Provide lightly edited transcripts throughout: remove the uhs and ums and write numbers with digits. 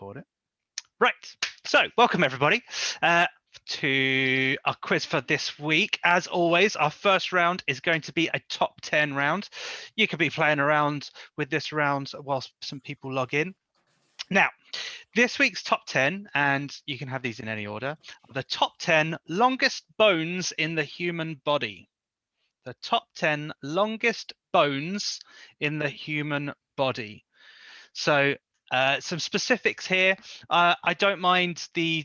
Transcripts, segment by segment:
record it. Right, so welcome everybody to our quiz for this week. As always, our first round is going to be a top 10 round. You could be playing around with this round whilst some people log in. Now, this week's top 10, and you can have these in any order, are the top 10 longest bones in the human body. The top 10 longest bones in the human body. So some specifics here. I don't mind the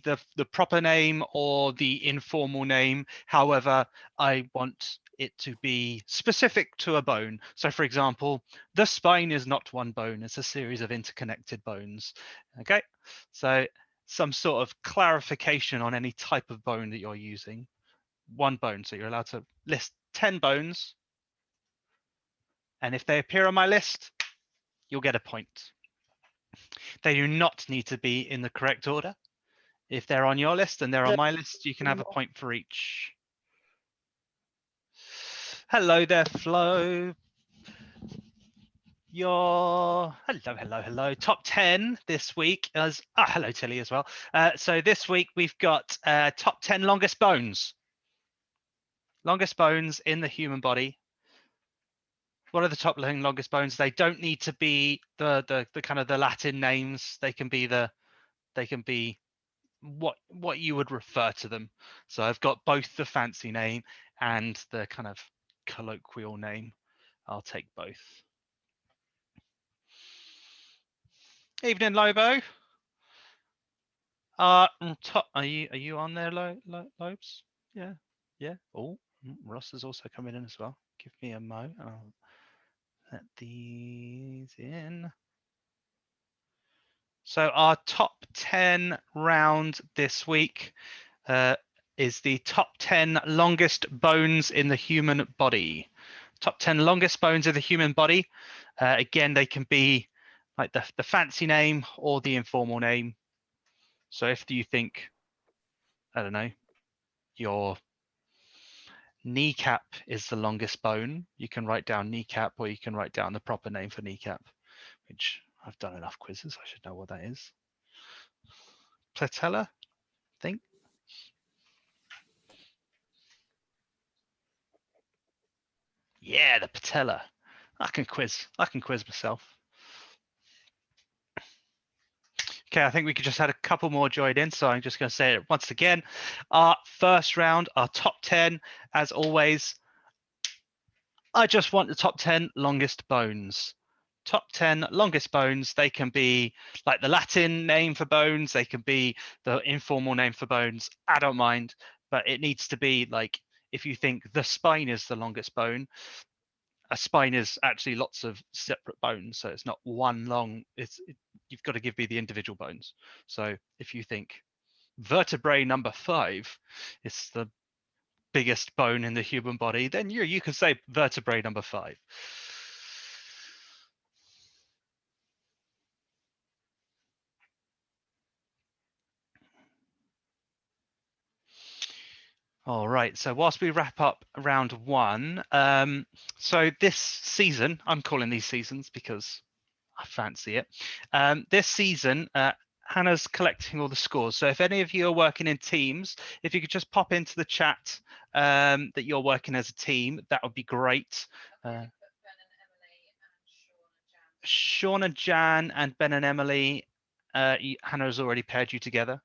proper name or the informal name. However, I want it to be specific to a bone. So for example, the spine is not one bone, it's a series of interconnected bones. Okay, so some sort of clarification on any type of bone that you're using. One bone, so you're allowed to list 10 bones. And if they appear on my list, you'll get a point. They do not need to be in the correct order. If they're on your list and they're on my list, you can have a point for each. Hello there, Flo. Hello. Top 10 this week as hello Tilly as well. So this week we've got top 10 longest bones. Longest bones in the human body. What are the top longest bones? They don't need to be the kind of the Latin names. They can be what you would refer to them. So I've got both the fancy name and the kind of colloquial name. I'll take both. Evening, Lobo. Are you on there, Lobes? Yeah. Oh, Ross has also come in as well. Give me a mo. I'll let these in. So our top 10 round this week is the top 10 longest bones in the human body. Top 10 longest bones in the human body. Again, they can be like the fancy name or the informal name. So if you think, I don't know, your kneecap is the longest bone, you can write down kneecap, or you can write down the proper name for kneecap, which I've done enough quizzes, I should know what that is. Patella, I think. Yeah, the patella. I can quiz myself. Okay, I think we could just had a couple more joined in, so I'm just going to say it once again. Our first round, our top 10, as always. I just want the top 10 longest bones. Top 10 longest bones. They can be like the Latin name for bones. They can be the informal name for bones. I don't mind, but it needs to be like, if you think the spine is the longest bone, a spine is actually lots of separate bones, so it's not one long. You've got to give me the individual bones. So if you think vertebrae number 5 is the biggest bone in the human body, then you can say vertebrae number 5. All right, so whilst we wrap up round 1, so this season, I'm calling these seasons because I fancy it. This season, Hannah's collecting all the scores. So if any of you are working in teams, if you could just pop into the chat that you're working as a team, that would be great. Sean and Jan and Ben and Emily, Hannah has already paired you together.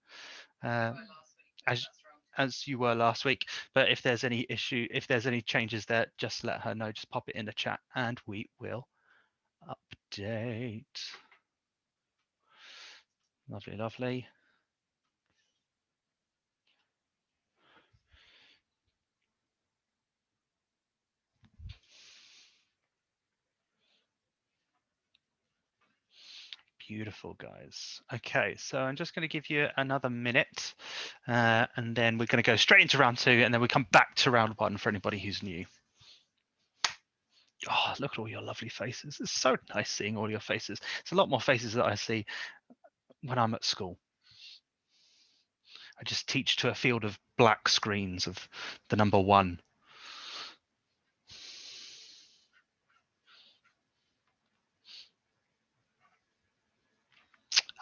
As you were last week, but if there's any issue, if there's any changes there, just let her know, just pop it in the chat and we will update. Lovely. Beautiful, guys. Okay, so I'm just going to give you another minute and then we're going to go straight into round 2 and then we come back to round 1 for anybody who's new. Oh, look at all your lovely faces. It's so nice seeing all your faces. It's a lot more faces that I see when I'm at school. I just teach to a field of black screens of the number 1.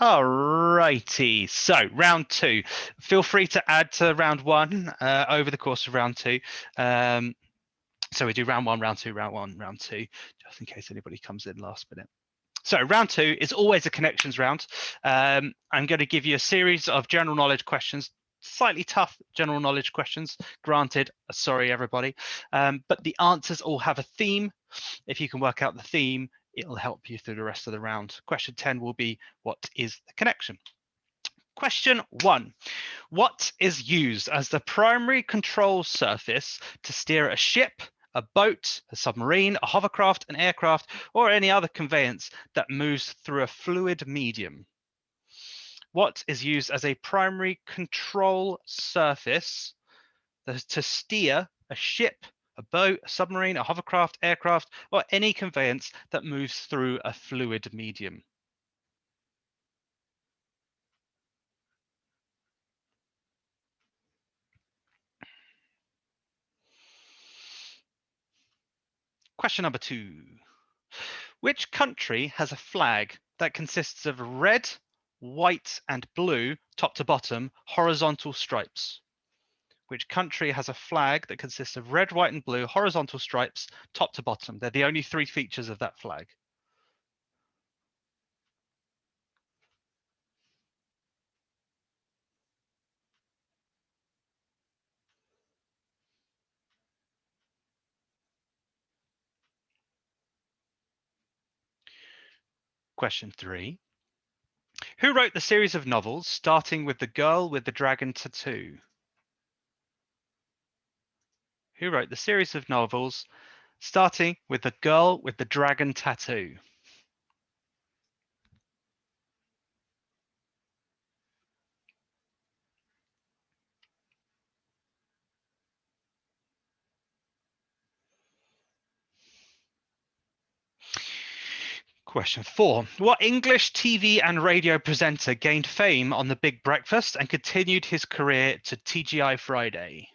All righty. So round two. Feel free to add to round one over the course of round two. So we do round one, round two, round one, round two, just in case anybody comes in last minute. So round two is always a connections round. I'm going to give you a series of general knowledge questions, slightly tough general knowledge questions, granted, sorry everybody, but the answers all have a theme. If you can work out the theme, it'll help you through the rest of the round. Question 10 will be, what is the connection? Question 1. What is used as the primary control surface to steer a ship, a boat, a submarine, a hovercraft, an aircraft, or any other conveyance that moves through a fluid medium? What is used as a primary control surface to steer a ship, a boat, a submarine, a hovercraft, aircraft, or any conveyance that moves through a fluid medium? Question number 2. Which country has a flag that consists of red, white, and blue, top to bottom, horizontal stripes? Which country has a flag that consists of red, white, and blue, horizontal stripes, top to bottom? They're the only 3 features of that flag. Question 3. Who wrote the series of novels starting with The Girl with the Dragon Tattoo? Who wrote the series of novels starting with The Girl with the Dragon Tattoo? Question 4. What English TV and radio presenter gained fame on The Big Breakfast and continued his career to TGI Friday?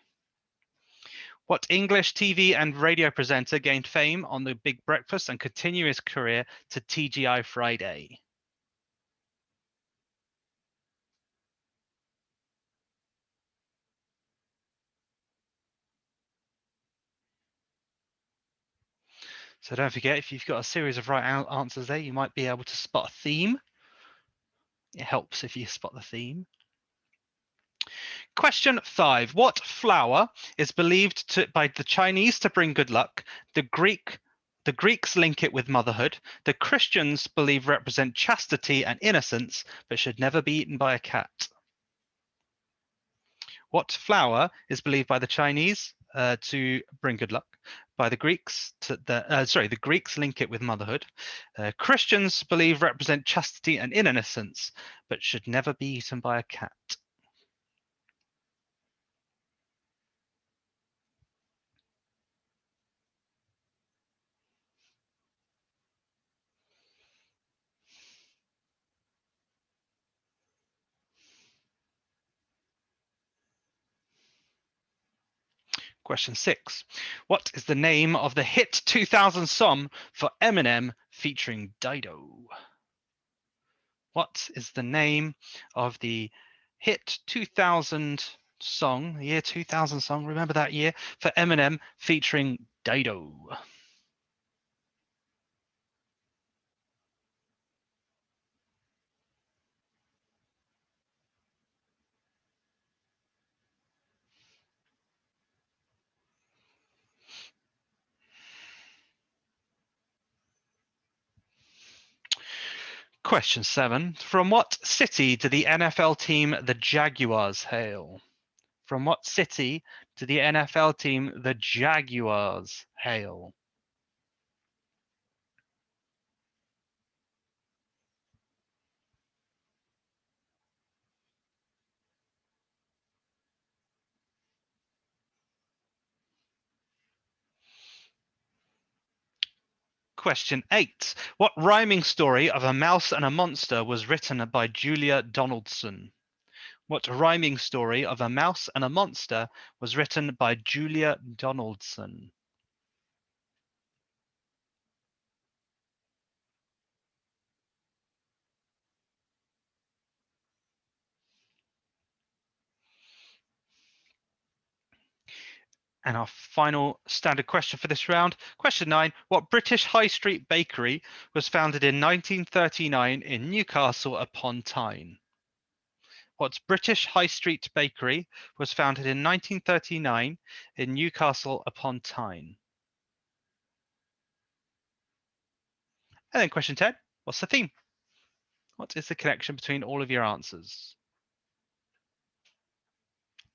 What English TV and radio presenter gained fame on The Big Breakfast and continued his career to TGI Friday? So don't forget, if you've got a series of right answers there, you might be able to spot a theme. It helps if you spot the theme. Question 5. What flower is believed by the Chinese to bring good luck? The Greeks link it with motherhood. The Christians believe represent chastity and innocence, but should never be eaten by a cat. What flower is believed by the Chinese to bring good luck? By the Greeks, the Greeks link it with motherhood. Christians believe represent chastity and innocence, but should never be eaten by a cat. Question 6. What is the name of the hit 2000 song for Eminem featuring Dido? What is the name of the hit 2000 song, the year 2000 song, remember that year, for Eminem featuring Dido? Question 7. From what city do the NFL team the Jaguars hail? From what city do the NFL team the Jaguars hail? Question 8. What rhyming story of a mouse and a monster was written by Julia Donaldson? What rhyming story of a mouse and a monster was written by Julia Donaldson? And our final standard question for this round, question 9, what British high street bakery was founded in 1939 in Newcastle upon Tyne? What British high street bakery was founded in 1939 in Newcastle upon Tyne? And then question 10, what's the theme? What is the connection between all of your answers?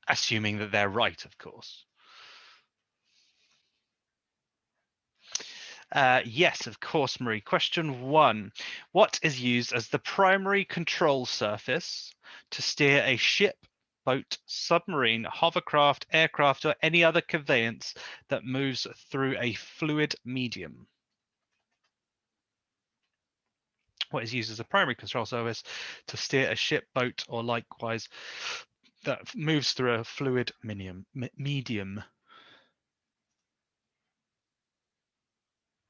Assuming that they're right, of course. Yes, of course, Marie. Question 1. What is used as the primary control surface to steer a ship, boat, submarine, hovercraft, aircraft, or any other conveyance that moves through a fluid medium? What is used as a primary control surface to steer a ship, boat, or likewise that moves through a fluid medium?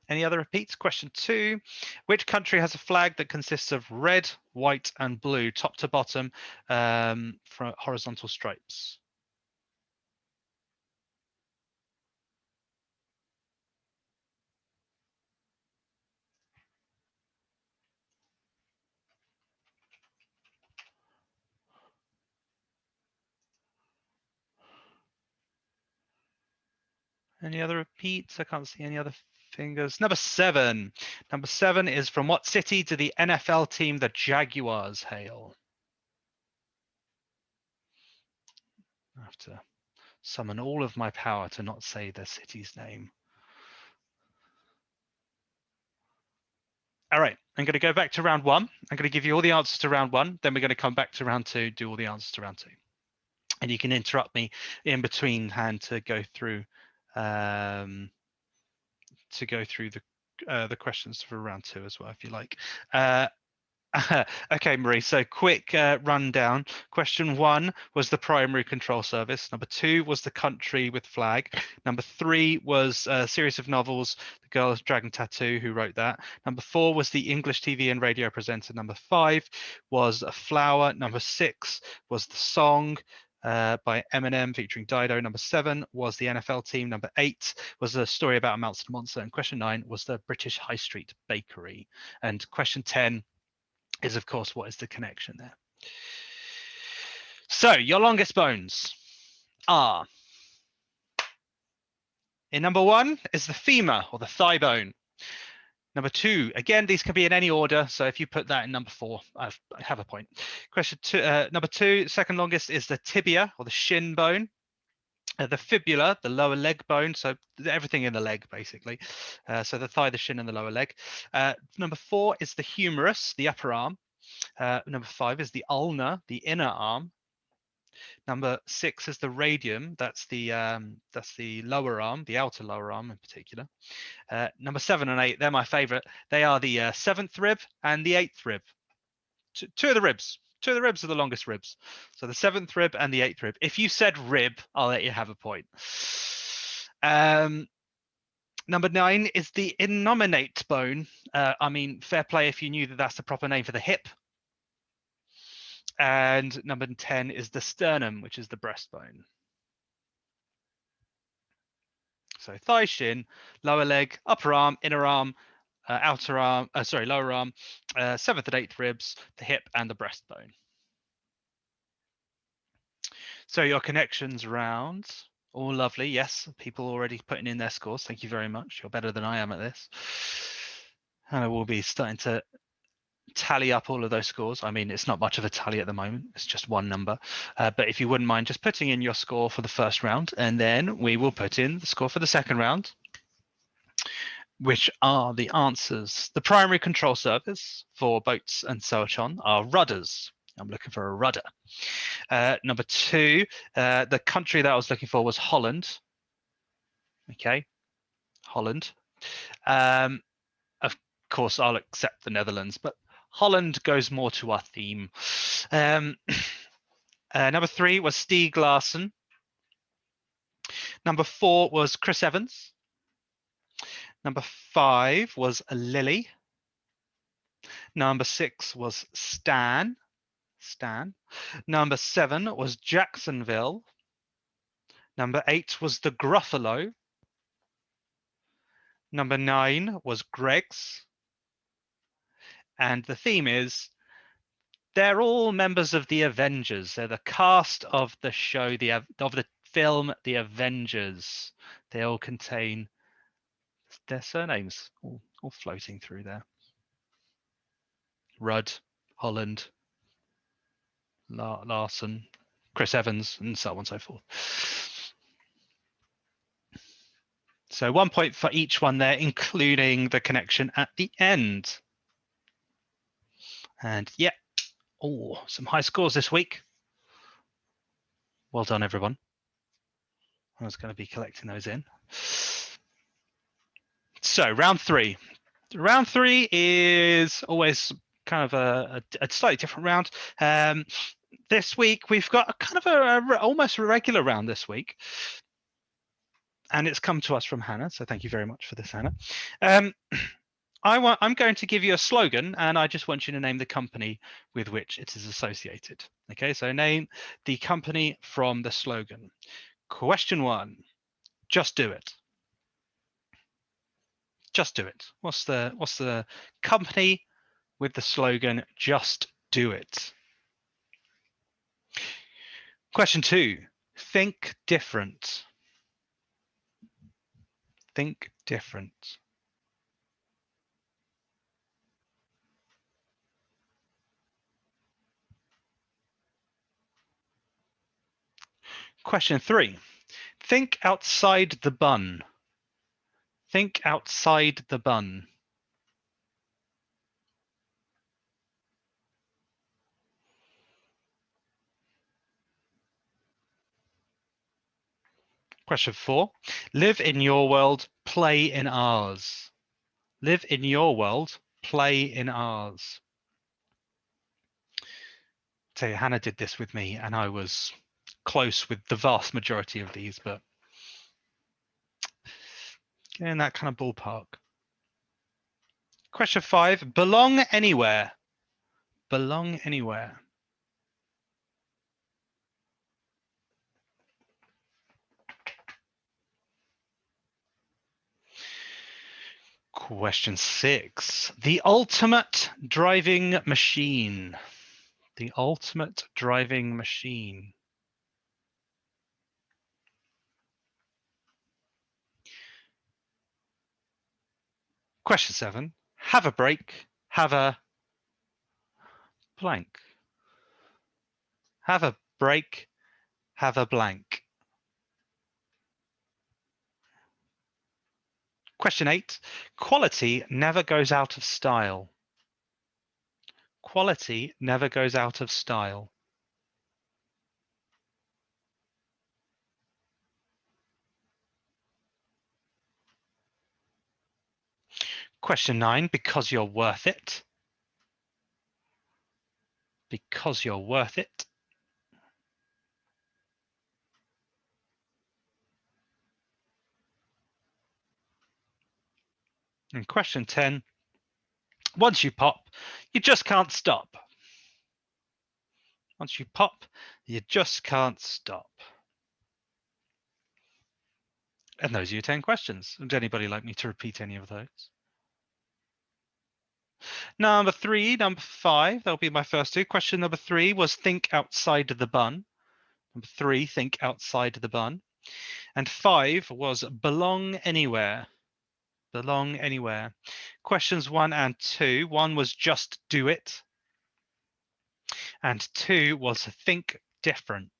Any other repeats? Question 2. Which country has a flag that consists of red, white, and blue, top to bottom, from horizontal stripes? Any other repeats? I can't see any other fingers. Number 7. Number 7 is from what city do the NFL team, the Jaguars, hail? I have to summon all of my power to not say the city's name. All right, I'm going to go back to round 1. I'm going to give you all the answers to round 1. Then we're going to come back to round 2, do all the answers to round 2. And you can interrupt me in between hand to go through the questions for round 2 as well, if you like. Okay, Marie, so quick rundown. Question 1 was the primary control service. Number 2 was the country with flag. Number 3 was a series of novels, The Girl with Dragon Tattoo, who wrote that. Number 4 was the English TV and radio presenter. Number 5 was A Flower. Number 6 was the song by Eminem featuring Dido. Number 7 was the NFL team. Number 8 was a story about a mouse monster. And question 9 was the British High Street Bakery. And question 10 is, of course, what is the connection there? So your longest bones are, in number 1 is the femur or the thigh bone. Number 2, again, these can be in any order. So if you put that in number 4, I have a point. Question 2, number 2, second longest is the tibia or the shin bone. The fibula, the lower leg bone, so everything in the leg, basically. So the thigh, the shin, and the lower leg. Number 4 is the humerus, the upper arm. Number 5 is the ulna, the inner arm. Number 6 is the radium. That's the lower arm, the outer lower arm in particular. Number 7 and 8, they're my favorite. They are the 7th rib and the 8th rib. Two of the ribs. Two of the ribs are the longest ribs. So the 7th rib and the 8th rib. If you said rib, I'll let you have a point. Number 9 is the innominate bone. I mean, fair play if you knew that that's the proper name for the hip. And number 10 is the sternum, which is the breastbone. So thigh, shin, lower leg, upper arm, inner arm, outer arm, lower arm, 7th and 8th ribs, the hip, and the breastbone. So your connections round, all lovely. Yes, people already putting in their scores. Thank you very much. You're better than I am at this. And I will be starting to tally up all of those scores. I mean, it's not much of a tally at the moment. It's just one number. But if you wouldn't mind just putting in your score for the first round, and then we will put in the score for the second round, which are the answers. The primary control surface for boats and so on are rudders. I'm looking for a rudder. Number 2, the country that I was looking for was Holland. Okay, Holland. Of course, I'll accept the Netherlands, but Holland goes more to our theme. Number 3 was Stieg Larsson. Number 4 was Chris Evans. Number 5 was Lily. Number 6 was Stan. Number 7 was Jacksonville. Number 8 was the Gruffalo. Number 9 was Greg's. And the theme is they're all members of the Avengers. They're the cast of the show, of the film, The Avengers. They all contain their surnames, all floating through there. Rudd, Holland, Larson, Chris Evans, and so on and so forth. So 1 point for each one there, including the connection at the end. And yeah, some high scores this week. Well done, everyone. I was going to be collecting those in. So round 3. Round 3 is always kind of a slightly different round. This week we've got a kind of almost a regular round this week. And it's come to us from Hannah, so thank you very much for this, Hannah. I'm going to give you a slogan, and I just want you to name the company with which it is associated. Okay, so name the company from the slogan. Question 1, just do it. Just do it. What's the company with the slogan, just do it? Question 2, think different. Think different. Question 3, think outside the bun. Think outside the bun. Question 4, live in your world, play in ours. Live in your world, play in ours. So Hannah did this with me, and I was close with the vast majority of these, but in that kind of ballpark. Question 5, belong anywhere. Belong anywhere. Question 6, the ultimate driving machine. The ultimate driving machine. Question 7, have a break, have a blank. Have a break, have a blank. Question 8, quality never goes out of style. Quality never goes out of style. Question 9, because you're worth it. Because you're worth it. And question 10, once you pop, you just can't stop. Once you pop, you just can't stop. And those are your 10 questions. Would anybody like me to repeat any of those? Number 3, number 5, that'll be my first 2. Question number 3 was think outside the bun. Number 3, think outside the bun. And 5 was belong anywhere. Belong anywhere. Questions 1 and 2. 1 was just do it. And 2 was think different.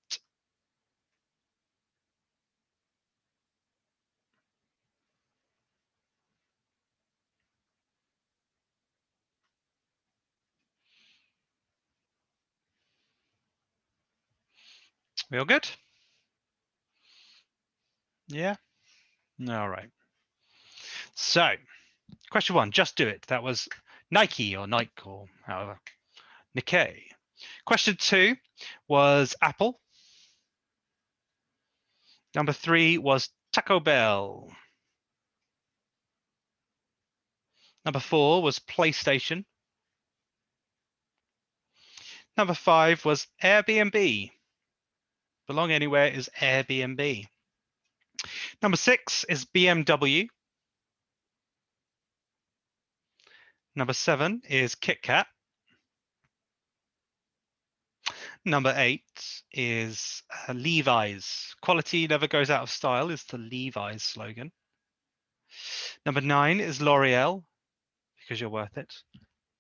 We all good? Yeah? All right. So, question 1, just do it. That was Nike or Nike or however. Nikkei. Question 2 was Apple. Number 3 was Taco Bell. Number 4 was PlayStation. Number 5 was Airbnb. Belong anywhere is Airbnb. Number 6 is BMW. Number 7 is Kit Kat. Number 8 is Levi's. Quality never goes out of style is the Levi's slogan. Number 9 is L'Oreal, because you're worth it.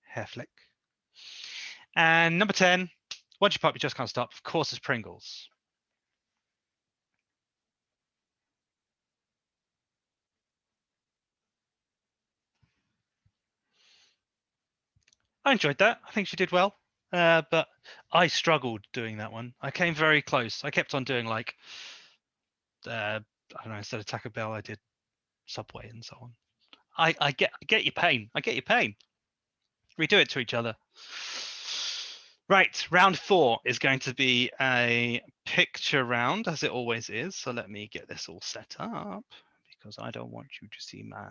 Hair flick. And number 10, once you pop, you just can't stop. Of course, is Pringles. I enjoyed that. I think she did well. But I struggled doing that one. I came very close. I kept on doing like, I don't know, instead of Taco Bell, I did Subway and so on. I get your pain. I get your pain. We do it to each other. Right, round 4 is going to be a picture round, as it always is. So let me get this all set up, because I don't want you to see my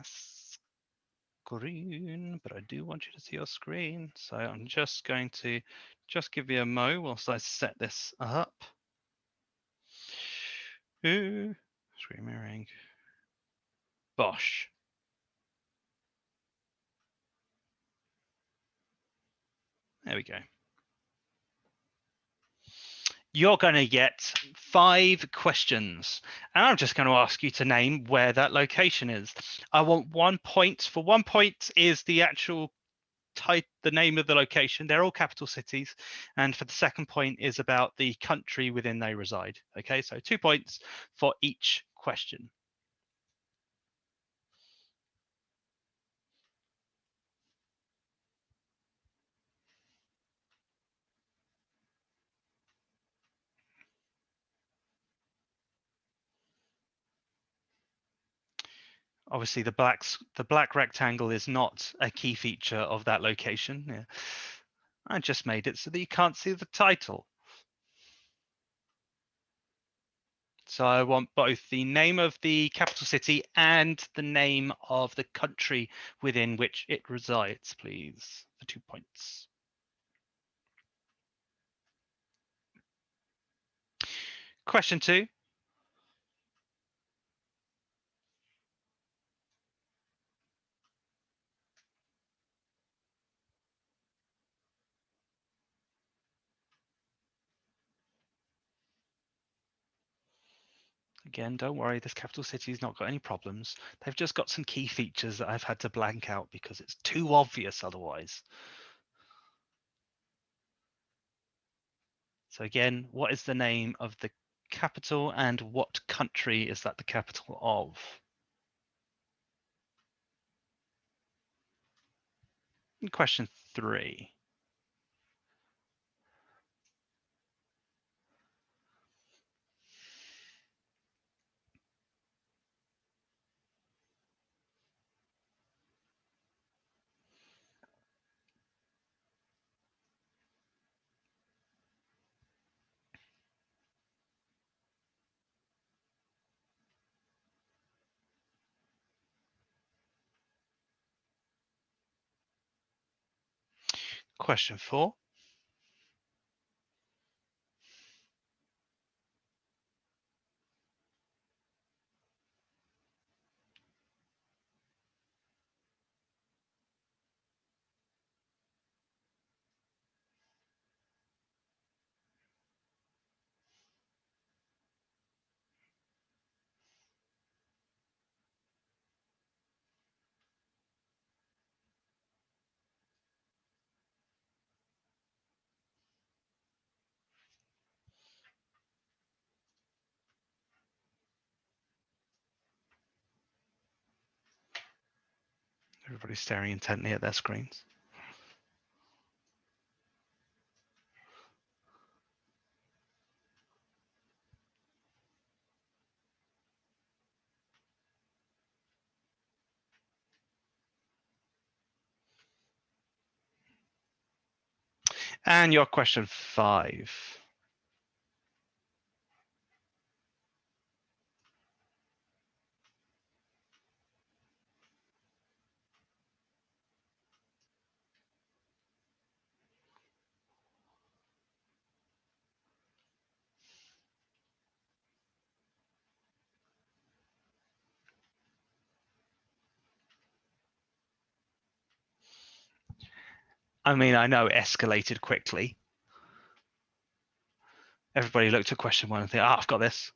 screen, but I do want you to see your screen. So I'm just going to give you a mo whilst I set this up. Ooh, screen mirroring. Bosh. There we go. You're going to get 5 questions, and I'm just going to ask you to name where that location is. I want 1 point. For 1 point is the actual the name of the location. They're all capital cities, and for the second point is about the country within they reside. Okay, so 2 points for each question. Obviously, the black rectangle is not a key feature of that location. Yeah. I just made it so that you can't see the title. So I want both the name of the capital city and the name of the country within which it resides, please, for 2 points. Question 2. Again, don't worry, this capital city's not got any problems. They've just got some key features that I've had to blank out because it's too obvious otherwise. So again, what is the name of the capital and what country is that the capital of? And question 3. Question 4. Everybody's staring intently at their screens. And your question 5. I mean, I know it escalated quickly. Everybody looked at question 1 and think, I've got this.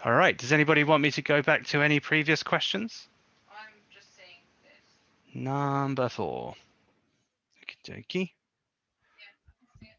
All right. Does anybody want me to go back to any previous questions? I'm just saying this. Number 4. Okie dokie. Yeah, I can see it.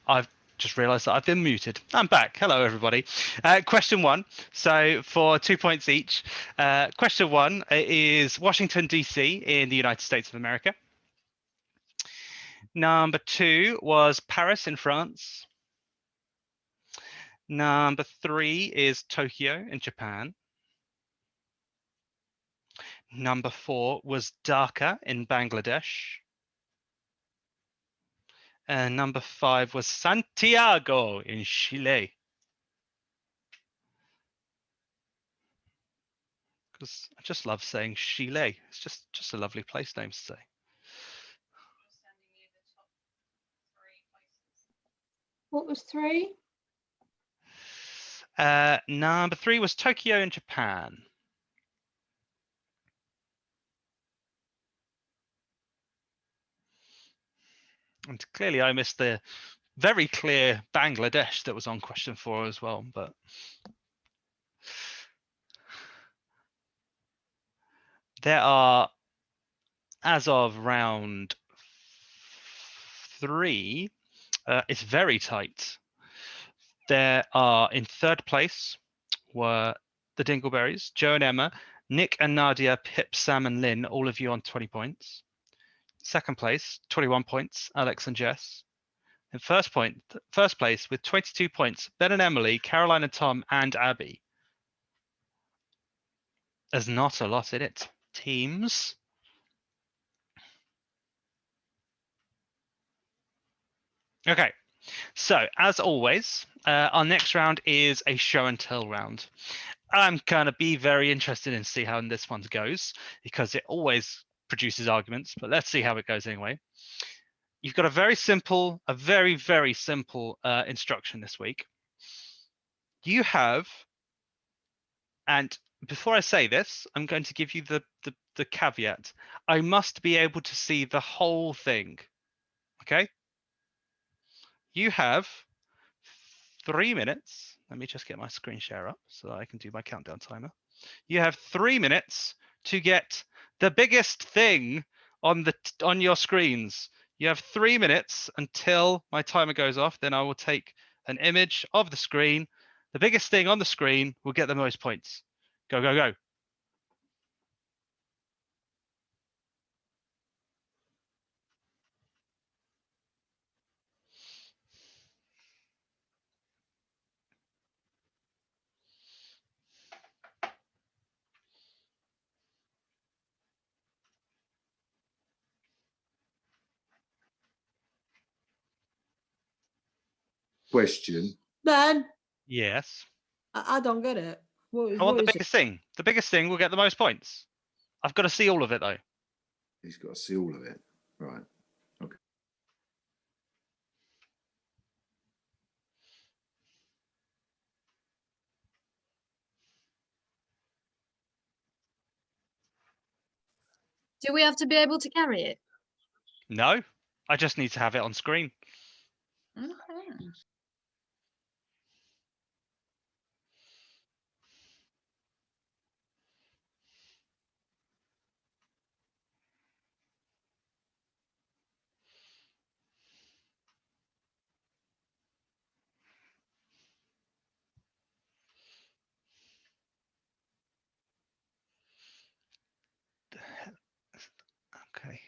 I've just realized that I've been muted. I'm back. Hello, everybody. Question 1. So for 2 points each. Question 1 is Washington, D.C. in the United States of America. Number 2 was Paris in France. Number 3 is Tokyo in Japan. Number 4 was Dhaka in Bangladesh. And number 5 was Santiago in Chile. Because I just love saying Chile. It's just a lovely place name to say. What was 3? Number 3 was Tokyo in Japan. And clearly I missed the very clear Bangladesh that was on question 4 as well, but there are, as of round 3, it's very tight. There are, in 3rd place were the Dingleberries, Joe and Emma, Nick and Nadia, Pip, Sam and Lynn, all of you on 20 points. 2nd place, 21 points, Alex and Jess. In first place with 22 points, Ben and Emily, Caroline and Tom, and Abby. There's not a lot in it. Teams. Okay, so as always, our next round is a show and tell round. I'm gonna be very interested in see how this one goes because it always produces arguments, but let's see how it goes anyway. You've got a very simple instruction this week. You have, and before I say this, I'm going to give you the caveat. I must be able to see the whole thing. Okay? You have 3 minutes. Let me just get my screen share up so that I can do my countdown timer. You have 3 minutes to get the biggest thing on your screens. You have 3 minutes until my timer goes off. Then I will take an image of the screen. The biggest thing on the screen will get the most points. Go, go, go. question. Ben, Yes. I don't get it. I want the biggest thing. The biggest thing will get the most points. I've got to see all of it though. He's got to see all of it. Right. Okay. Do we have to be able to carry it? No, I just need to have it on screen. Okay. Okay.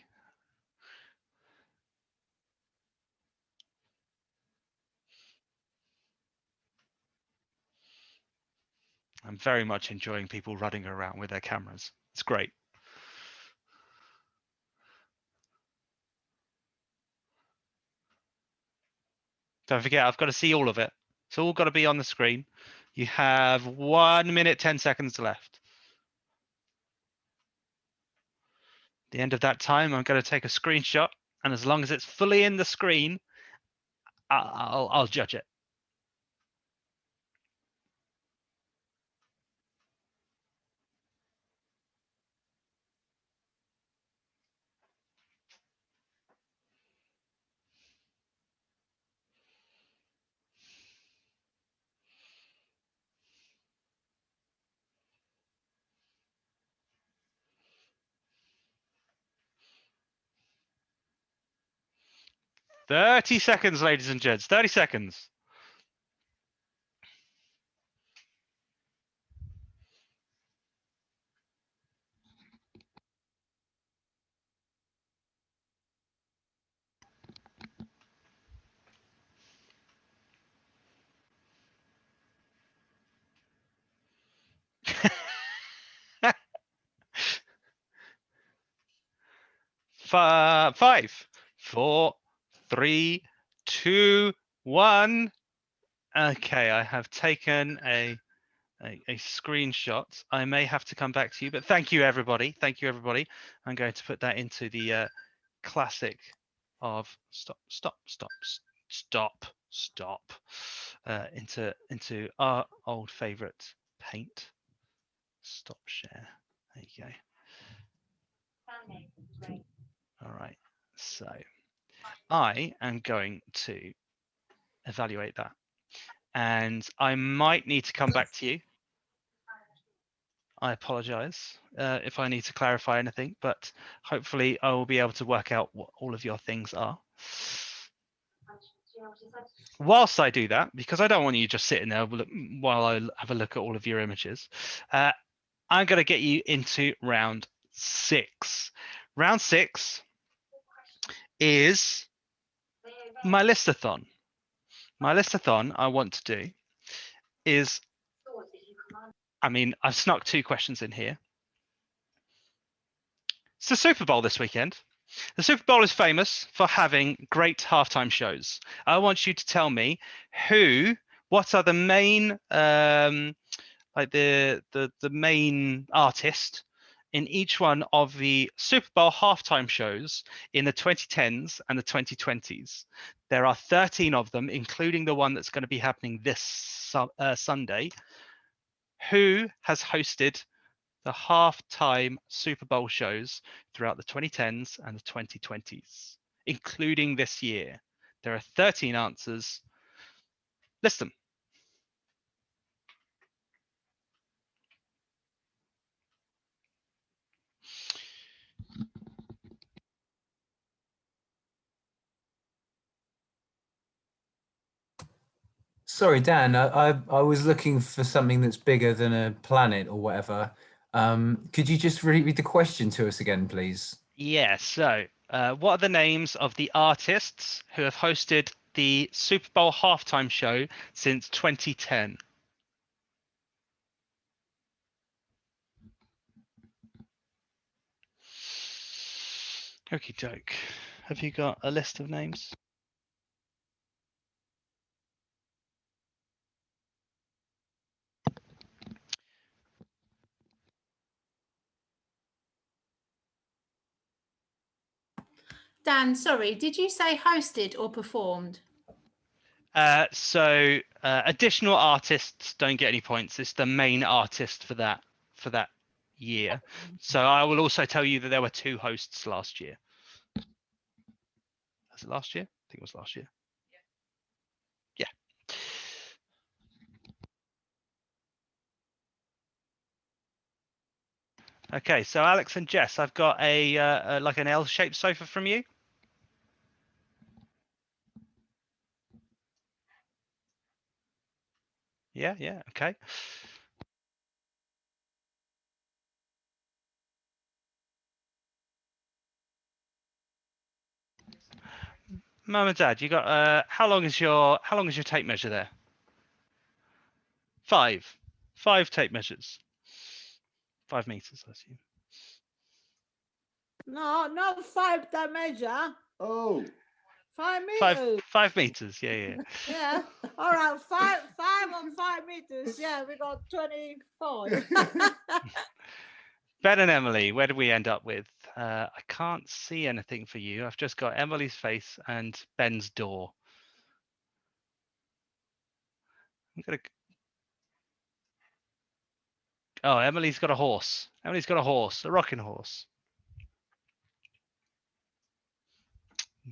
I'm very much enjoying people running around with their cameras. It's great. Don't forget, I've got to see all of it. It's all got to be on the screen. You have 1 minute, 10 seconds left. At the end of that time, I'm going to take a screenshot, and as long as it's fully in the screen, I'll judge it. "30 seconds, ladies and gents. 30 seconds. Five, 4, 3, 2, 1. Okay, I have taken a screenshot. I may have to come back to you, but thank you, everybody. Thank you, everybody. I'm going to put that into the classic of stop into our old favorite paint. Stop share. There you go. All right. So I am going to evaluate that, and I might need to come back to you. I apologize if I need to clarify anything, but hopefully I will be able to work out what all of your things are. Whilst I do that, because I don't want you just sitting there while I have a look at all of your images, I'm going to get you into round 6. Round 6 is my listathon. My listathon I want to do is, I mean, I've snuck 2 questions in here. It's the Super Bowl this weekend. The Super Bowl is famous for having great halftime shows. I want you to tell me what are the main, like the main artist in each one of the Super Bowl halftime shows in the 2010s and the 2020s. There are 13 of them, including the one that's going to be happening this Sunday. Who has hosted the halftime Super Bowl shows throughout the 2010s and the 2020s, including this year? There are 13 answers. List them. Sorry, Dan, I was looking for something that's bigger than a planet or whatever. Could you just read the question to us again, please? Yeah, so what are the names of the artists who have hosted the Super Bowl halftime show since 2010? Okie doke. Have you got a list of names? Dan, sorry, did you say hosted or performed? So additional artists don't get any points. It's the main artist for that year. So I will also tell you that there were 2 hosts last year. Was it last year? I think it was last year. Yeah. Okay, so Alex and Jess, I've got a like an L-shaped sofa from you. Yeah, okay. Mum and Dad, you got how long is your tape measure there? 5 tape measures. 5 meters, I assume. No, not 5 dimension. Oh, 5 meters. 5 meters. Yeah. Yeah. All right. 5 on 5 meters. Yeah, we got 24. Ben and Emily, where did we end up with? I can't see anything for you. I've just got Emily's face and Ben's door. I'm gonna. Oh, Emily's got a horse. Emily's got a horse, a rocking horse.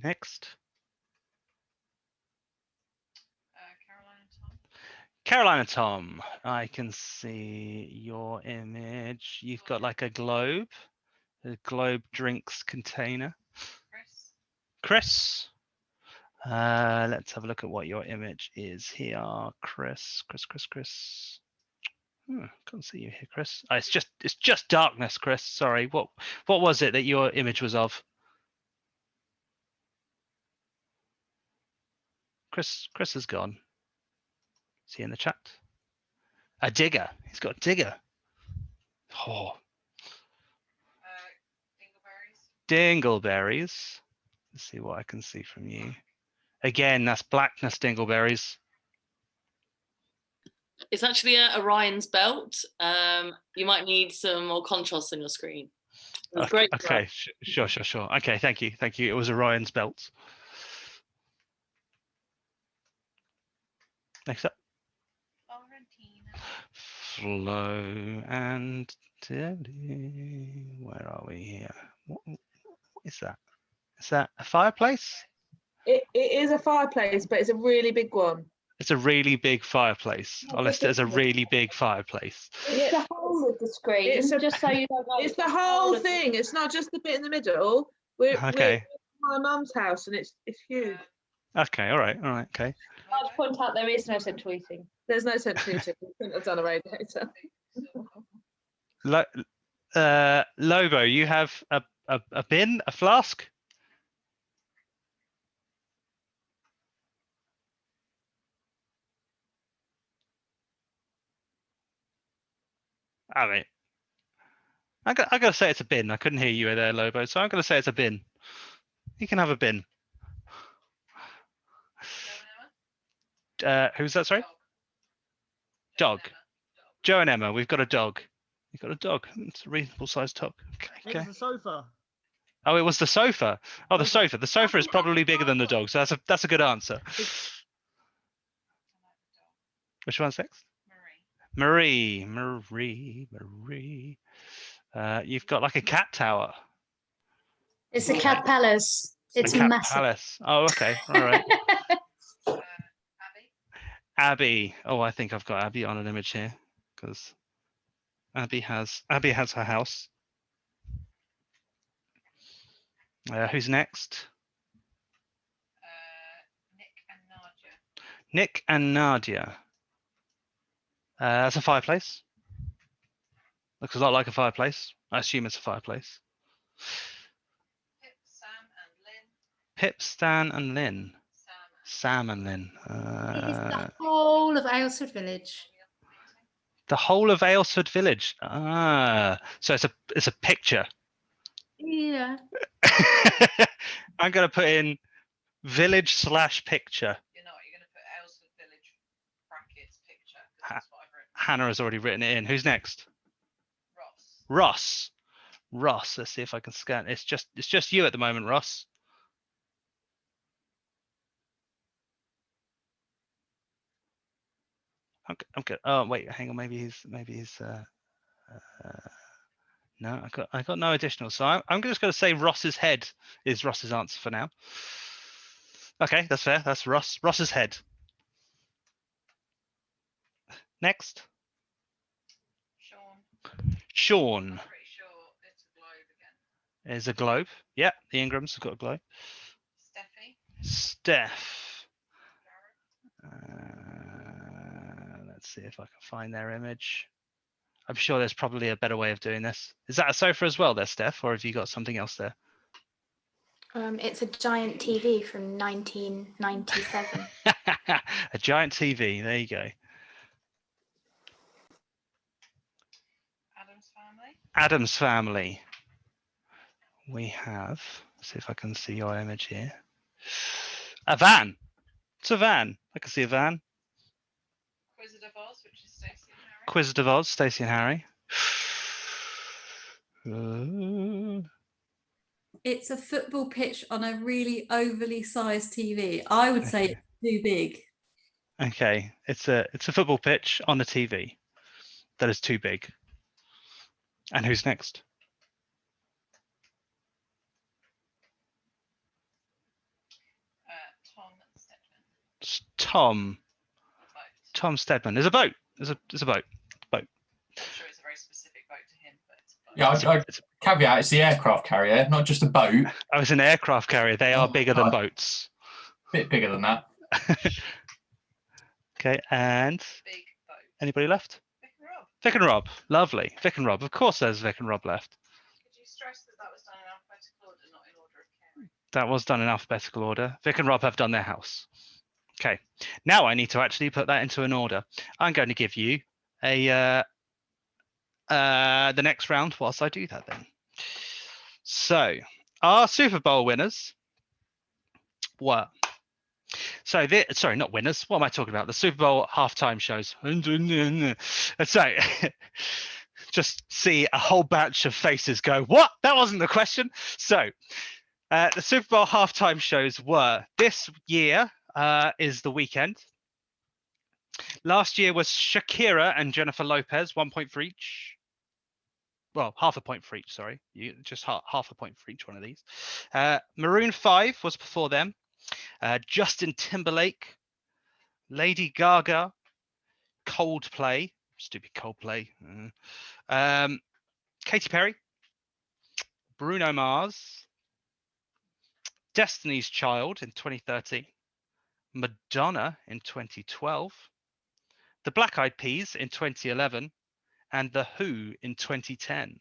Next. Caroline and Tom. Caroline and Tom, I can see your image. You've got like a globe drinks container. Chris, let's have a look at what your image is here. Chris. Can't see you here, Chris. Oh, it's just darkness, Chris. Sorry. What was it that your image was of? Chris is gone. Is he in the chat? A digger. He's got a digger. Oh. Dingleberries. Let's see what I can see from you. Again, that's blackness dingleberries. It's actually a Orion's belt. You might need some more contrast on your screen. It's great. Okay, sure. Okay, thank you. It was Orion's belt. Next up. Flo and Teddy. Where are we here? What is that? Is that a fireplace? It is a fireplace, but it's a really big one. It's a really big fireplace. I'll list it as a really big fireplace. It's the whole of the screen, just so you don't know. It's the whole thing. It's not just the bit in the middle. We're Okay. my mum's house, and it's huge. Okay, all right, okay. I'd like to point out there is no central heating. There's no central heating. We couldn't have done a radiator. Lobo, you have a bin, a flask? I mean, I gotta say it's a bin. I couldn't hear you there, Lobo, so I'm gonna say it's a bin. You can have a bin. Who's that? Sorry. Dog. Joe and Emma. We've got a dog. You've got a dog. It's a reasonable sized dog. Okay. It's the sofa. Oh, it was the sofa. Oh, the sofa. The sofa is probably bigger than the dog, so that's a good answer. Which one's next? Marie. You've got like a cat tower. It's a cat palace. It's a cat massive. palace. Oh, okay. All right. Abby. Oh, I think I've got Abby on an image here because Abby has her house. Who's next? Nick and Nadia. That's a fireplace. Looks a lot like a fireplace. I assume it's a fireplace. Pip, Stan, and Lynn. Sam and Lynn. It is the whole of Aylesford Village. The whole of Aylesford Village. So it's a picture. Yeah. I'm gonna put in village/picture. You're gonna put Aylesford Village brackets picture. That's what I've written. Hannah has already written it in. Who's next? Ross. Ross. Let's see if I can scan. It's just you at the moment, Ross. I'm good. Oh wait, hang on. Maybe he's no. I got no additional. So I'm just going to say Ross's head is Ross's answer for now. Okay, that's fair. That's Ross's head. Next. Sean. I'm pretty sure it's a globe again. Is a globe. Yeah, the Ingrams have got a globe. Steph. Let's see if I can find their image. I'm sure there's probably a better way of doing this. Is that a sofa as well there, Steph, or have you got something else there? It's a giant TV from 1997. A giant TV. There you go. Adam's family. We have. Let's see if I can see your image here. A van. It's a van. I can see a van. Wizard of Oz, which is Stacey and Harry. Wizard of Oz, Stacey and Harry. It's a football pitch on a really overly sized TV. I would say it's too big. Okay, it's a football pitch on a TV that is too big. And who's next? Tom Stedman. Tom Stedman. There's a boat. There's a boat. I'm sure it's a very specific boat to him, but it's a boat. Yeah, caveat, it's the aircraft carrier, not just a boat. Oh, it's an aircraft carrier. They are bigger than boats. Bit bigger than that. Okay, and Big boat. anybody left? Vic and Rob. Vic and Rob. Lovely. Vic and Rob. Of course there's Vic and Rob left. Could you stress that that was done in alphabetical order, not in order of caring? That was done in alphabetical order. Vic and Rob have done their house. Okay, now I need to actually put that into an order. I'm going to give you a the next round whilst I do that then. So our Super Bowl winners were, sorry, not winners. What am I talking about? The Super Bowl halftime shows. So just see a whole batch of faces go, what? That wasn't the question. So the Super Bowl halftime shows were this year is The Weeknd. Last year was Shakira and Jennifer Lopez, 1 point for each. Well, half a point for each, sorry. Just half a point for each one of these. Maroon 5 was before them. Justin Timberlake, Lady Gaga, Coldplay, stupid Coldplay. Katy Perry, Bruno Mars, Destiny's Child in 2013, Madonna in 2012, the Black Eyed Peas in 2011, and The Who in 2010.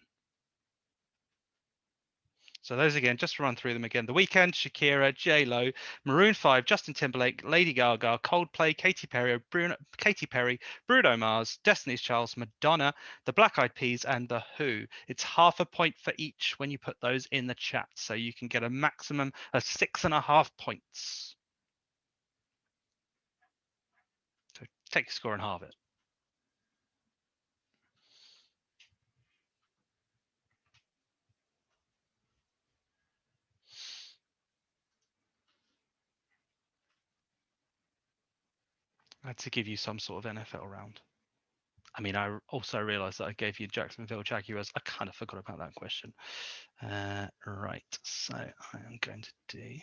So those again, just to run through them again: The Weeknd, Shakira, J-Lo, Maroon 5, Justin Timberlake, Lady Gaga, Coldplay, Katy Perry, Bruno Mars, Destiny's Child, Madonna, the Black Eyed Peas, and The Who. It's half a point for each when you put those in the chat, so you can get a maximum of 6.5 points. So take your score and halve it. I had to give you some sort of NFL round. I mean, I also realized that I gave you Jacksonville Jaguars. I kind of forgot about that question. Right, so I am going to do.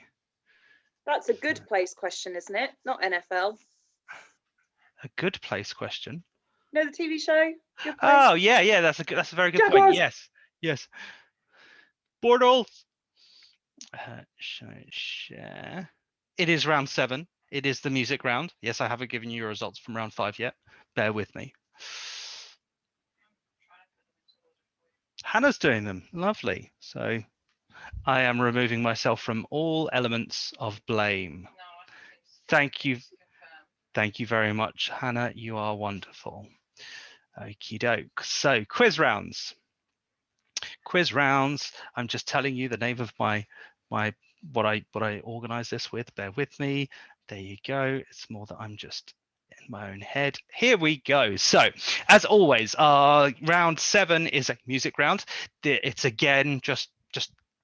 That's a good place question, isn't it? Not NFL. A good place question. You know the TV show? Good Place? Oh yeah, that's a very good Jaguars. point. Yes. Bortles. Share. It is round 7. It is the music round. Yes, I haven't given you your results from round 5 yet. Bear with me. Hannah's doing them. Lovely. So I am removing myself from all elements of blame. Thank you. Thank you very much, Hannah. You are wonderful. Okie doke. So quiz rounds. I'm just telling you the name of what I organized this with. Bear with me. There you go. It's more that I'm just in my own head. Here we go. So as always, our round 7 is a music round. It's again just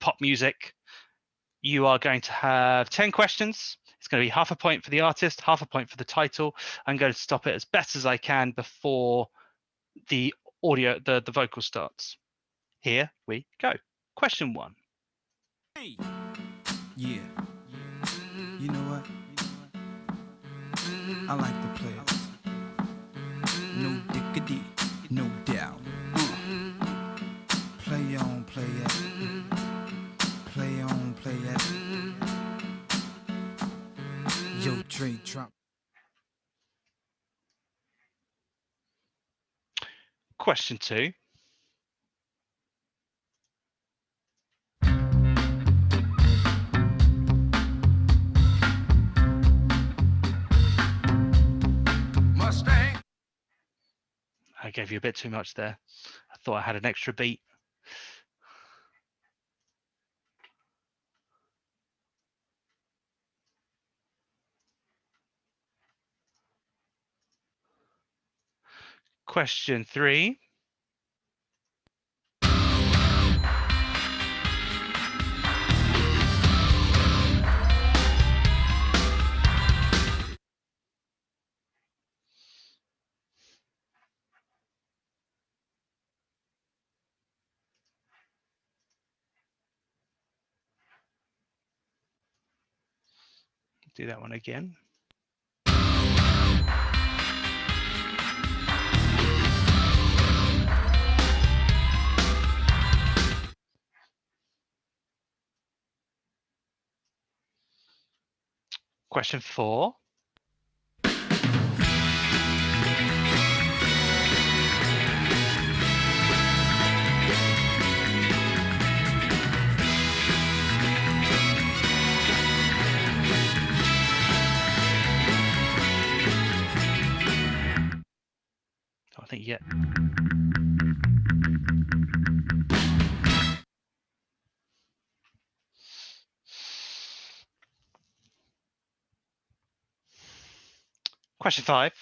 pop music. You are going to have 10 questions. It's going to be half a point for the artist, half a point for the title. I'm going to stop it as best as I can before the audio, the vocal starts. Here we go. Question 1. Hey. Yeah. You know what? I like the players. No diggity, no doubt. Play on, play it. Play on, play it. Yo, Dre, drop. Question 2. Mustang. I gave you a bit too much there. I thought I had an extra beat. Question 3. Do that one again. Question 4. I think yet. Question 5.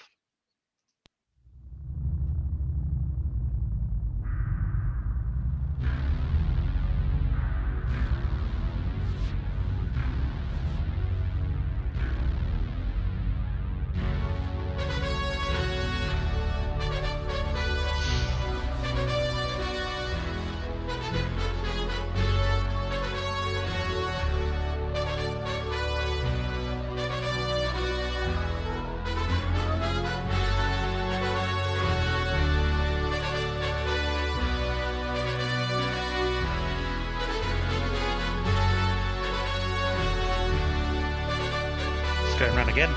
Going around again.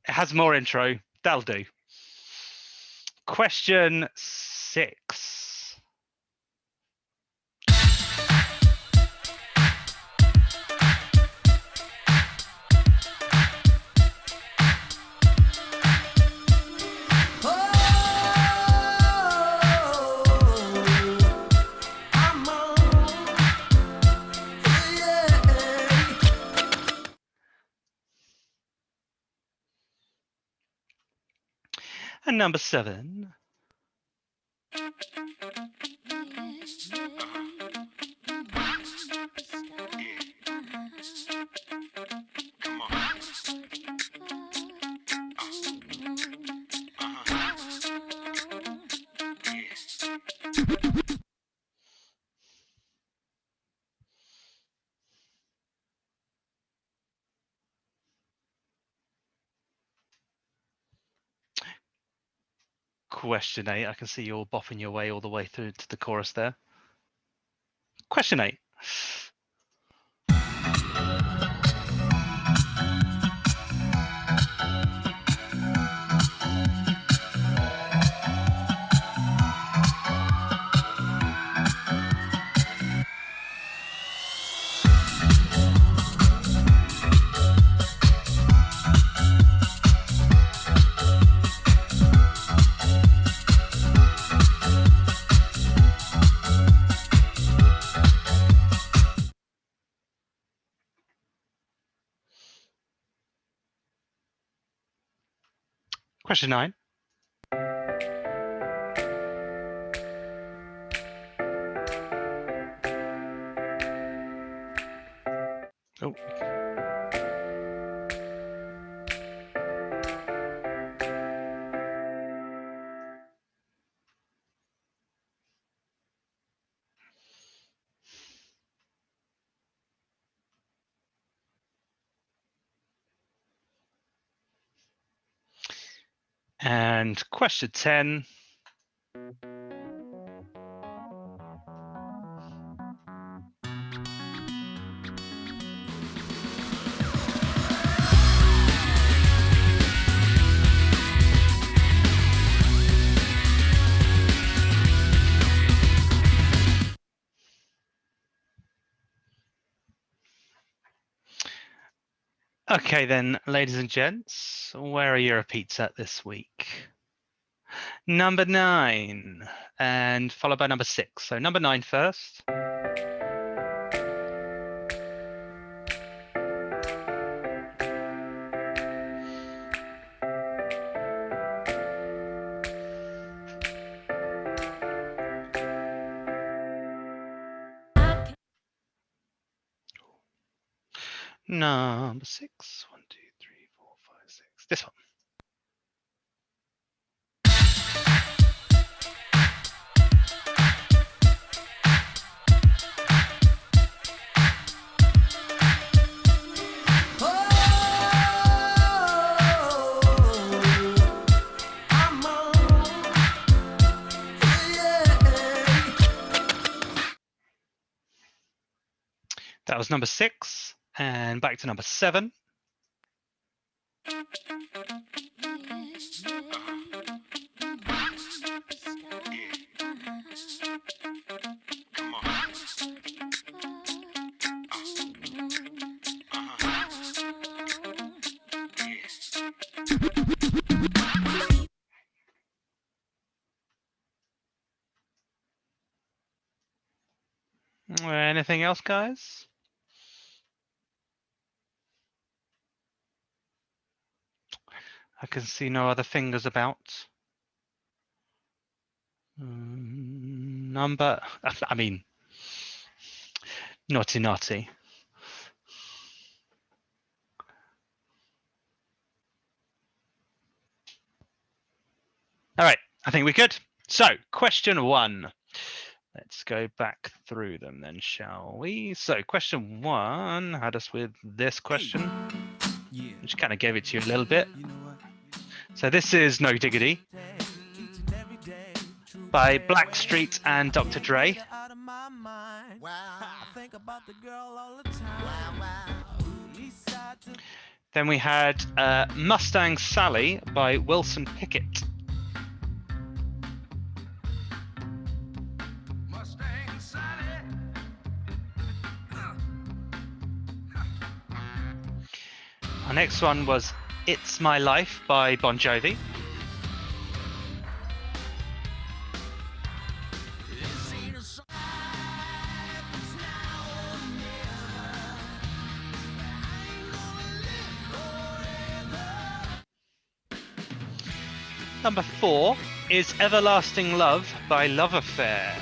It has more intro. That'll do. Question 6. And number 7. Question 8. I can see you're bopping your way all the way through to the chorus there. Question 8. Question 9. Oh. And question 10. Okay then, ladies and gents, where are your repeats at this week? Number 9 and followed by number 6. So number 9 first. Number 6. 1, 2, 3, 4, 5, 6. This one. That was number 6, and back to number 7. Anything else, guys? I can see no other fingers about. Number, I mean, naughty, naughty. All right, I think we're good. So, question 1. Let's go back through them then, shall we? So, question 1 had us with this question, which kind of gave it to you a little bit. So this is No Diggity by Blackstreet and Dr. Dre. Then we had Mustang Sally by Wilson Pickett. Our next one was It's My Life by Bon Jovi. Number 4 is Everlasting Love by Love Affair.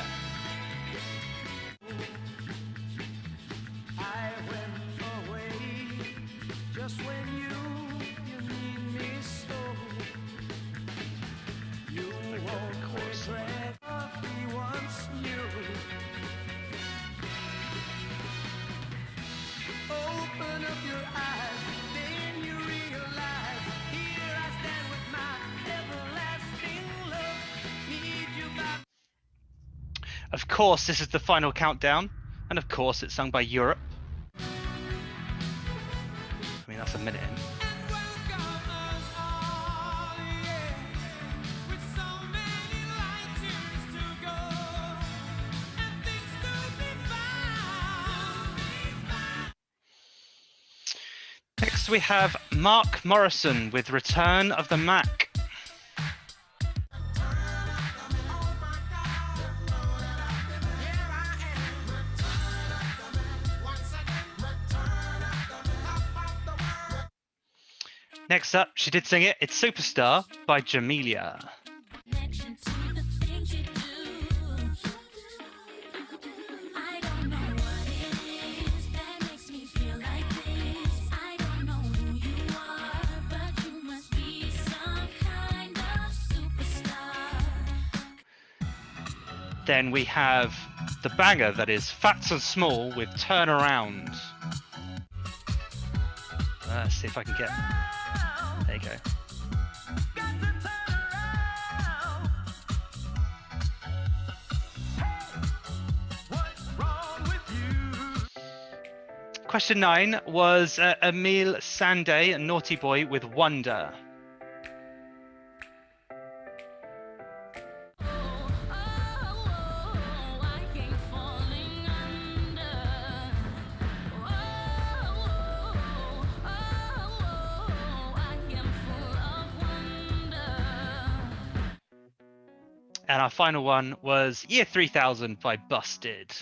Of course, this is the final countdown, and of course, it's sung by Europe. I mean, that's a minute in. Next, we have Mark Morrison with Return of the Mac. Next up, she did sing it. It's Superstar by Jamelia. Then we have the banger that is Fats and Small with Turn Around. Let's see if I can get. There you go. Question 9 was Emil Sandé and Naughty Boy with Wonder. And our final one was Year 3000 by Busted.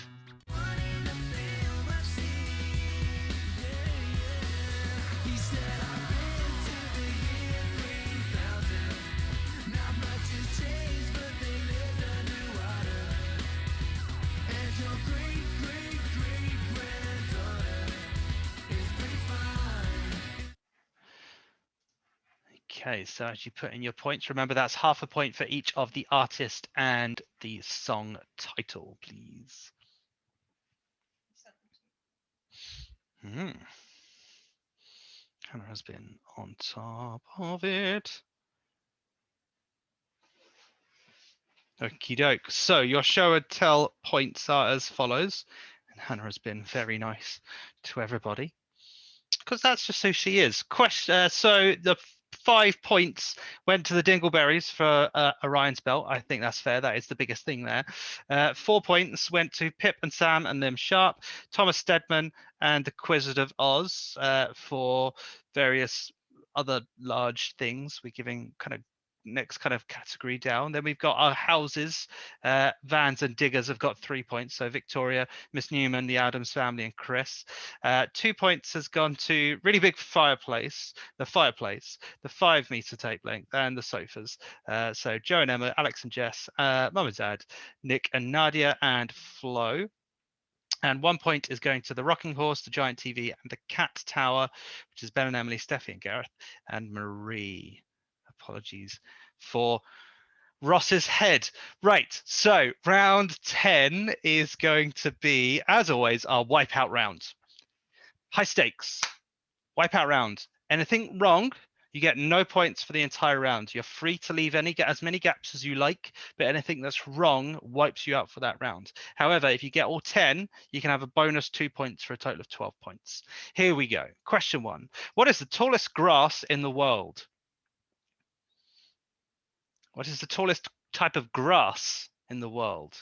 Okay, so as you put in your points, remember that's half a point for each of the artist and the song title, please. Hannah has been on top of it. Okie doke. So your show and tell points are as follows. And Hannah has been very nice to everybody, because that's just who she is. So the 5 points went to the Dingleberries for Orion's Belt. I think that's fair. That is the biggest thing there. 4 points went to Pip and Sam and Lim Sharp, Thomas Stedman and the Wizard of Oz for various other large things. We're giving kind of next kind of category down. Then we've got our houses. Vans and Diggers have got 3 points. So Victoria, Miss Newman, the Adams family, and Chris. 2 points has gone to Really Big Fireplace, the 5-meter tape length, and the sofas. So Joe and Emma, Alex and Jess, Mum and Dad, Nick and Nadia, and Flo. And 1 point is going to the Rocking Horse, the Giant TV, and the Cat Tower, which is Ben and Emily, Steffi and Gareth, and Marie. Apologies for Ross's head. Right, so round 10 is going to be, as always, our wipeout round. High stakes, wipeout round. Anything wrong, you get no points for the entire round. You're free to leave as many gaps as you like, but anything that's wrong wipes you out for that round. However, if you get all 10, you can have a bonus 2 points for a total of 12 points. Here we go. Question 1. What is the tallest grass in the world? What is the tallest type of grass in the world?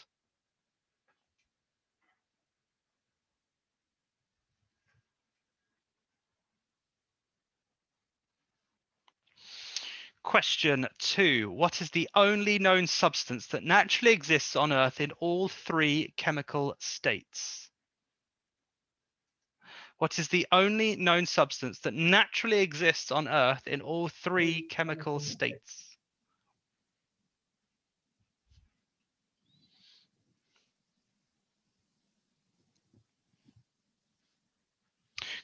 Question 2. What is the only known substance that naturally exists on Earth in all 3 chemical states? What is the only known substance that naturally exists on Earth in all 3 chemical states?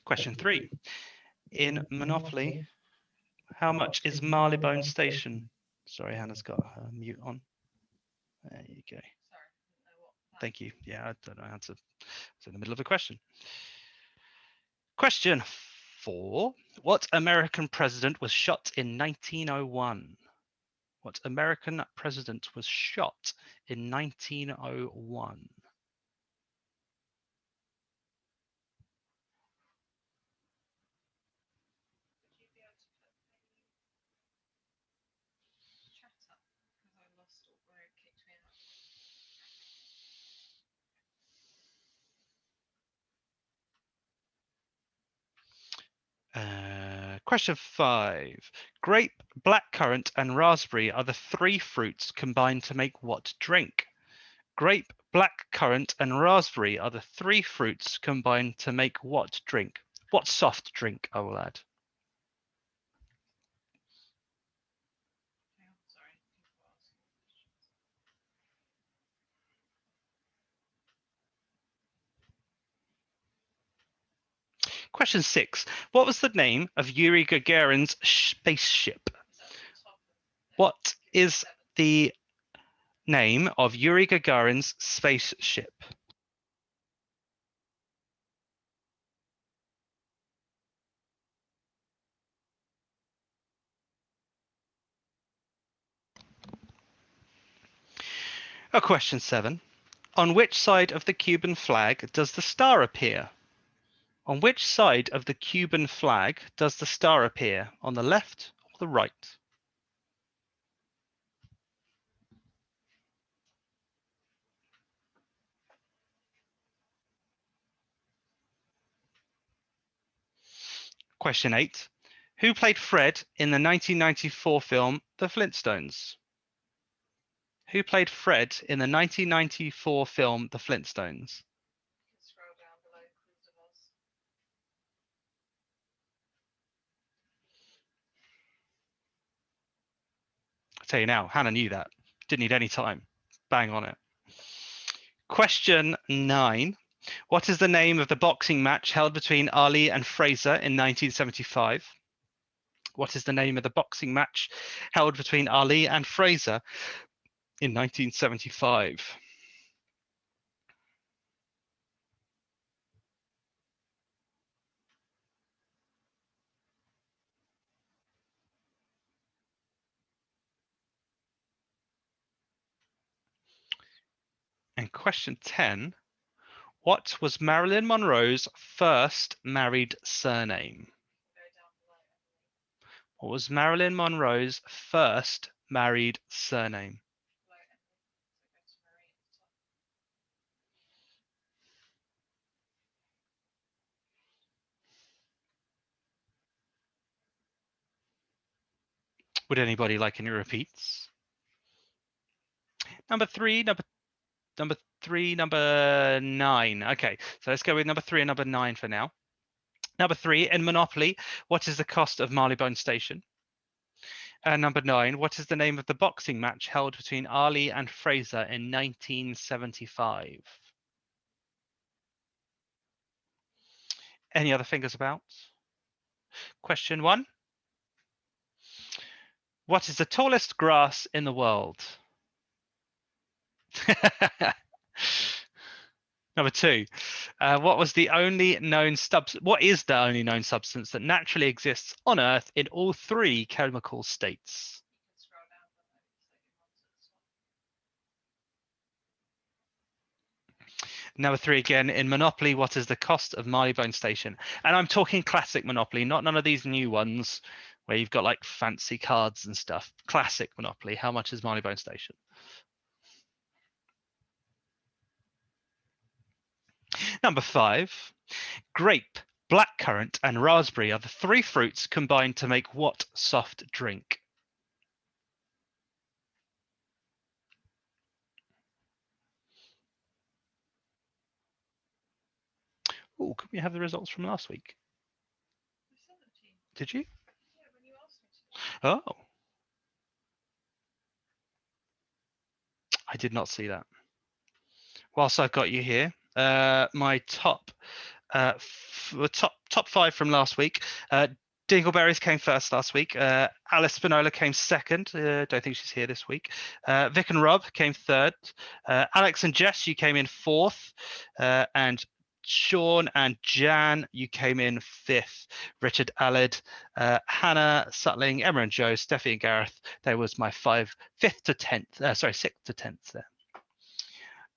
Question 3. In Monopoly, how much is Marylebone Station? Sorry, Hannah's got her mute on. There you go. Thank you. Yeah, I don't know how to. It's in the middle of a question. Question 4. What American president was shot in 1901? What American president was shot in 1901? Question 5. Grape, blackcurrant, and raspberry are the 3 fruits combined to make what drink? Grape, blackcurrant, and raspberry are the 3 fruits combined to make what drink? What soft drink, I will add. Question 6. What was the name of Yuri Gagarin's spaceship? What is the name of Yuri Gagarin's spaceship? Question 7. On which side of the Cuban flag does the star appear? On which side of the Cuban flag does the star appear? On the left or the right? Question 8. Who played Fred in the 1994 film The Flintstones? Who played Fred in the 1994 film The Flintstones? I'll tell you now, Hannah knew that. Didn't need any time. Bang on it. Question 9. What is the name of the boxing match held between Ali and Fraser in 1975? What is the name of the boxing match held between Ali and Fraser in 1975? And question 10, what was Marilyn Monroe's first married surname? What was Marilyn Monroe's first married surname? Would anybody like any repeats? Number 9. Okay, so let's go with number 3 and number 9 for now. Number 3, in Monopoly, what is the cost of Marylebone Station? And number 9, what is the name of the boxing match held between Ali and Fraser in 1975? Any other fingers about? Question 1. What is the tallest grass in the world? Number 2, what is the only known substance that naturally exists on Earth in all 3 chemical states? Number 3 again, in Monopoly, what is the cost of Marylebone Station? And I'm talking classic Monopoly, not none of these new ones where you've got like fancy cards and stuff. Classic Monopoly, how much is Marylebone Station? Number 5, grape, blackcurrant, and raspberry are the 3 fruits combined to make what soft drink? Oh, could we have the results from last week? Did you? Oh. I did not see that. Whilst I've got you here, my top 5 from last week. Dingleberries came first last week. Alice Spinola came second. Don't think she's here this week. Vic and Rob came third. Alex and Jess, you came in 4th. And Sean and Jan, you came in 5th. Richard Allard, Hannah Sutling, Emma and Joe, Steffi and Gareth. There was my 6th to 10th there.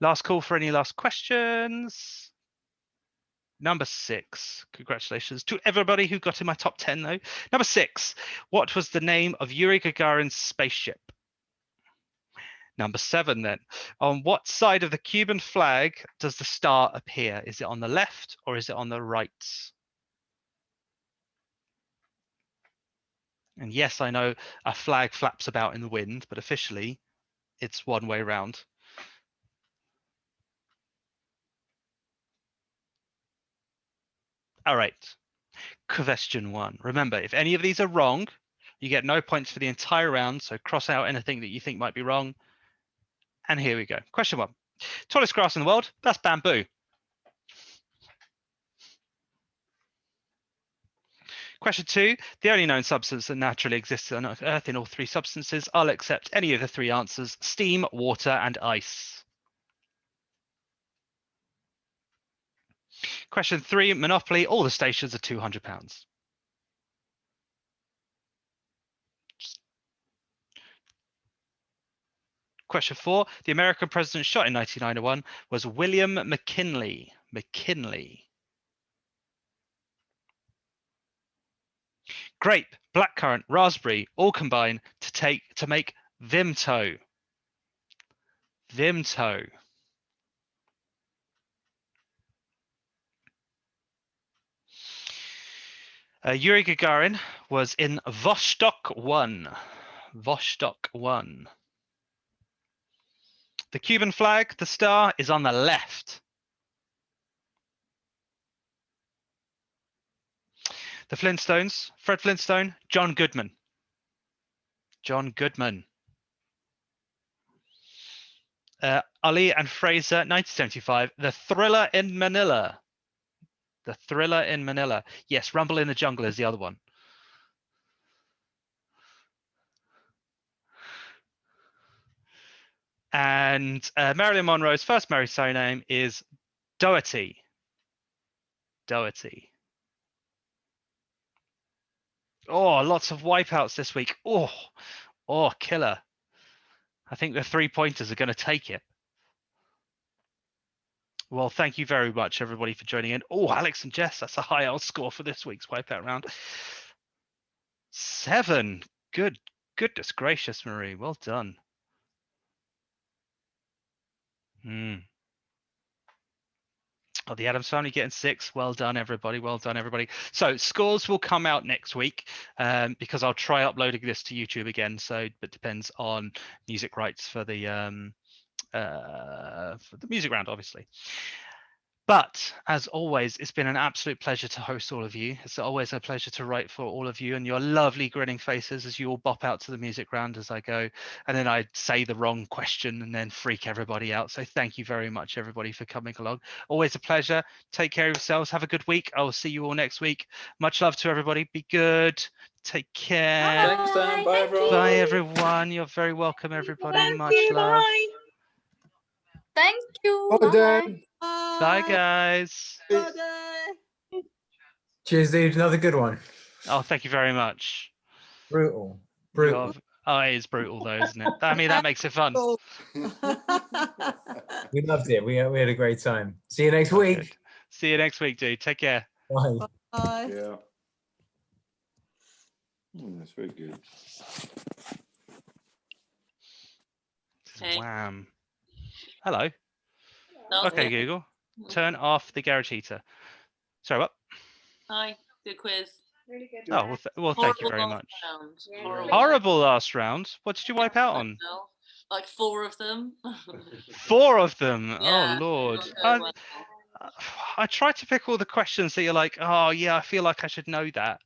Last call for any last questions. Number 6. Congratulations to everybody who got in my top 10 though. Number 6. What was the name of Yuri Gagarin's spaceship? Number 7 then. On what side of the Cuban flag does the star appear? Is it on the left or is it on the right? And yes, I know a flag flaps about in the wind, but officially it's one way round. All right, question 1. Remember, if any of these are wrong, you get no points for the entire round, so cross out anything that you think might be wrong. And here we go. Question 1. Tallest grass in the world, that's bamboo. Question 2. The only known substance that naturally exists on Earth in all 3 substances. I'll accept any of the 3 answers: steam, water, and ice. Question 3. Monopoly. All the stations are £200. Question 4. The American president shot in 1991 was William McKinley. McKinley. Grape, blackcurrant, raspberry, all combine to make Vimto. Vimto. Yuri Gagarin was in Vostok 1. Vostok 1. The Cuban flag, the star, is on the left. The Flintstones, Fred Flintstone, John Goodman. John Goodman. Ali and Fraser, 1975. The Thriller in Manila. The Thriller in Manila. Yes, Rumble in the Jungle is the other one. And Marilyn Monroe's first married surname is Doherty. Doherty. Oh, lots of wipeouts this week. Oh, killer. I think the 3-pointers are going to take it. Well, thank you very much, everybody, for joining in. Oh, Alex and Jess, that's a high old score for this week's wipeout round. 7. Goodness gracious, Marie. Well done. Oh, the Addams Family getting 6. Well done, everybody. Well done, everybody. So scores will come out next week because I'll try uploading this to YouTube again. So it depends on music rights for the music round, obviously. But as always, it's been an absolute pleasure to host all of you. It's always a pleasure to write for all of you and your lovely grinning faces as you all bop out to the music round as I go. And then I say the wrong question and then freak everybody out. So thank you very much, everybody, for coming along. Always a pleasure. Take care of yourselves. Have a good week. I will see you all next week. Much love to everybody. Be good. Take care. Thanks, Dan. Bye, everyone. Bye, everyone. You're very welcome, everybody. Much love. Thank you. Bye, Dan. Bye, guys. Cheers, dude. Another good one. Oh, thank you very much. Brutal. Brutal. Oh, it is brutal though, isn't it? I mean, that makes it fun. We loved it. We had a great time. See you next week. Good. See you next week, dude. Take care. Bye. Bye. Yeah. That's very good. Hey. Wham. Hello. That was Okay, it. Google. Turn off the garage heater. Sorry, what? Hi. Good quiz. Really good. Oh, well, thank you very Horrible much. last round. Yeah, Horrible. Horrible last round. What did you wipe out on? Like 4 of them. 4 of them. Yeah, Oh, Lord. not going well. I tried to pick all the questions that you're like, oh, yeah, I feel like I should know that.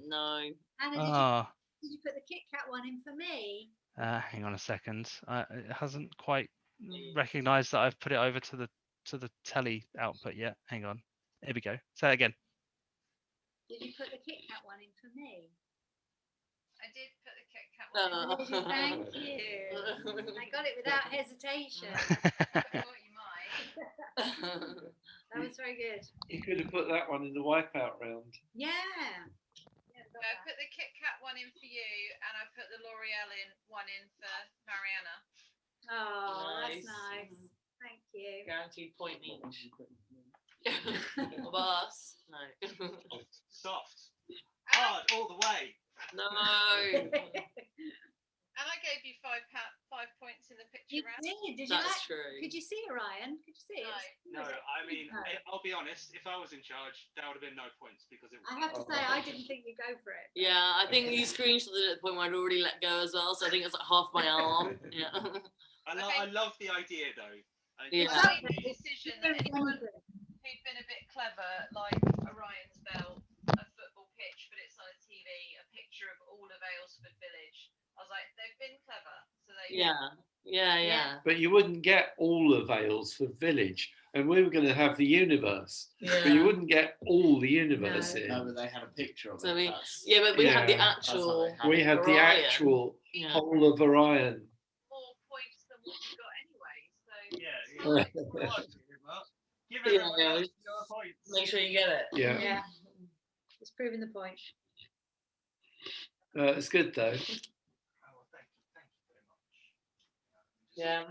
No. Anna, did you put the Kit Kat one in for me? Hang on a second. It hasn't quite recognised that I've put it over to the telly output yet. Hang on. Here we go. Say that again. Did you put the Kit Kat one in for me? I did put the Kit Kat one in. Did you? Thank you. I got it without hesitation. I thought you might. That was very good. You could have put that one in the wipeout round. Yeah. I put the Kit Kat one in for you, and I put the L'Oreal one in for Mariana. Oh, Nice. that's nice. Thank you. Guaranteed point each. What about us? No. Soft. Hard all the way. No. And I gave you 5 points in the picture You round. did. Did you That's like? true. Could you see Orion? Could you see it? No, I mean, No. I'll be honest. If I was in charge, there would have been no points because it. I have to say, I didn't think you'd go for it. Yeah, I think you screenshotted it at the point where I'd already let go as well, so I think it's like half my arm. Yeah. I love the idea though. Yeah. I made the decision that anyone who'd been a bit clever, like Orion's belt, a football pitch, but it's on a TV, a picture of all of Aylesford Village. I was like, they've been clever, so they. Yeah. But you wouldn't get all of Aylesford Village. and we were going to have the universe, but Yeah. you wouldn't get all the universe No. in. No, but they had a picture of So it. we, That's- yeah, but we had the Yeah. actual. We had the Orion. actual Yeah. whole of Orion. More points than what you got anyway. So Yeah, make sure you get it. Yeah. Yeah. It's proving the point. It's good though. Yeah.